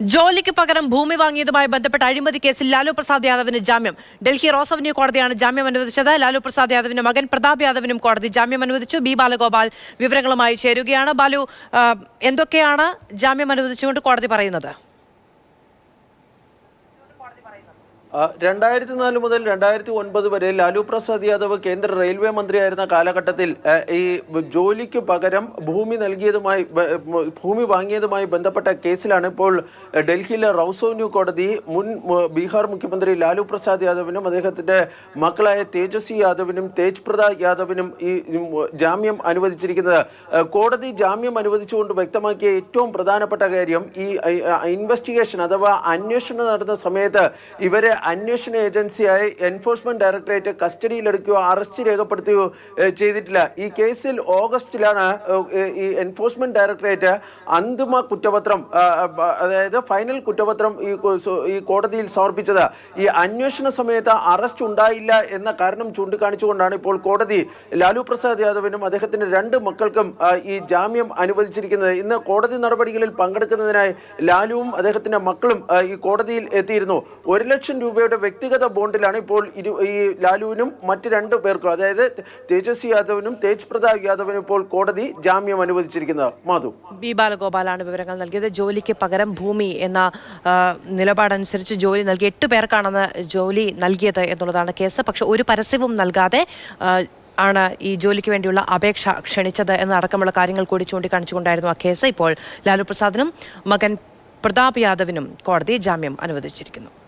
ജോലിക്ക് പകരം ഭൂമി വാങ്ങിയതുമായി ബന്ധപ്പെട്ട അഴിമതി കേസിൽ ലാലു പ്രസാദ് യാദവിന് ജാമ്യം. ഡൽഹി റോസ് അവന്യൂ കോടതിയാണ് ജാമ്യം അനുവദിച്ചത്. ലാലു പ്രസാദ് യാദവിന്റെ മകൻ പ്രതാപ് യാദവിനും കോടതി ജാമ്യം അനുവദിച്ചു. ബി ബാലഗോപാൽ വിവരങ്ങളുമായി ചേരുകയാണ്. ബാലു, എന്തൊക്കെയാണ് ജാമ്യം അനുവദിച്ചുകൊണ്ട് കോടതി പറയുന്നത്? 2004 മുതൽ 2009 വരെ ലാലു പ്രസാദ് യാദവ് കേന്ദ്ര റെയിൽവേ മന്ത്രിയായിരുന്ന കാലഘട്ടത്തിൽ ഈ ജോലിക്ക് പകരം ഭൂമി വാങ്ങിയതുമായി ബന്ധപ്പെട്ട കേസിലാണ് ഇപ്പോൾ ഡൽഹിയിലെ റൌസ് അവന്യൂ കോടതി മുൻ ബീഹാർ മുഖ്യമന്ത്രി ലാലു പ്രസാദ് യാദവിനും അദ്ദേഹത്തിൻ്റെ മക്കളായ തേജസ്വി യാദവിനും തേജ് പ്രതാപ് യാദവിനും ഈ ജാമ്യം അനുവദിച്ചിരിക്കുന്നത്. കോടതി ജാമ്യം അനുവദിച്ചുകൊണ്ട് വ്യക്തമാക്കിയ ഏറ്റവും പ്രധാനപ്പെട്ട കാര്യം ഈ ഇൻവെസ്റ്റിഗേഷൻ അഥവാ അന്വേഷണം നടന്ന സമയത്ത് ഇവരെ അന്വേഷണ ഏജൻസിയായ എൻഫോഴ്സ്മെന്റ് ഡയറക്ടറേറ്റ് കസ്റ്റഡിയിലെടുക്കുകയോ അറസ്റ്റ് രേഖപ്പെടുത്തുകയോ ചെയ്തിട്ടില്ല. ഈ കേസിൽ ഓഗസ്റ്റിലാണ് ഈ എൻഫോഴ്സ്മെന്റ് ഡയറക്ടറേറ്റ് അന്തിമ കുറ്റപത്രം, അതായത് ഫൈനൽ കുറ്റപത്രം ഈ കോടതിയിൽ സമർപ്പിച്ചത്. ഈ അന്വേഷണ സമയത്ത് അറസ്റ്റ് ഉണ്ടായില്ല എന്ന കാരണം ചൂണ്ടിക്കാണിച്ചുകൊണ്ടാണ് ഇപ്പോൾ കോടതി ലാലു പ്രസാദ് യാദവിനും അദ്ദേഹത്തിന്റെ 2 മക്കൾക്കും ഈ ജാമ്യം അനുവദിച്ചിരിക്കുന്നത്. ഇന്ന് കോടതി നടപടികളിൽ പങ്കെടുക്കുന്നതിനായി ലാലുവും അദ്ദേഹത്തിന്റെ മക്കളും ഈ കോടതിയിൽ എത്തിയിരുന്നു. 1 ലക്ഷം രൂപയുടെ വ്യക്തിഗത ബോണ്ടിലാണ് ഇപ്പോൾ ഈ ലാലുവിനും മറ്റ് 2 പേർക്കും, അതായത് തേജസ്വി യാദവിനും തേജ് പ്രതാപ് യാദവിനും ഇപ്പോൾ കോടതി ജാമ്യം അനുവദിച്ചിരിക്കുന്നത്. മാധു, ബി ബാലഗോപാലാണ് വിവരങ്ങൾ നൽകിയത്. ജോലിക്ക് പകരം ഭൂമി എന്ന നിലപാടനുസരിച്ച് ജോലി നൽകി 8 പേർക്കാണെന്ന് ജോലി നൽകിയത് എന്നുള്ളതാണ് കേസ്. പക്ഷെ ഒരു പരസ്യവും നൽകാതെ ആണ് ഈ ജോലിക്ക് വേണ്ടിയുള്ള അപേക്ഷ ക്ഷണിച്ചത് എന്നടക്കമുള്ള കാര്യങ്ങൾ കൂടി ചൂണ്ടിക്കാണിച്ചുകൊണ്ടായിരുന്നു ആ കേസ്. ഇപ്പോൾ ലാലു പ്രസാദിനും മകൻ പ്രതാപ് യാദവിനും കോടതി ജാമ്യം അനുവദിച്ചിരിക്കുന്നു.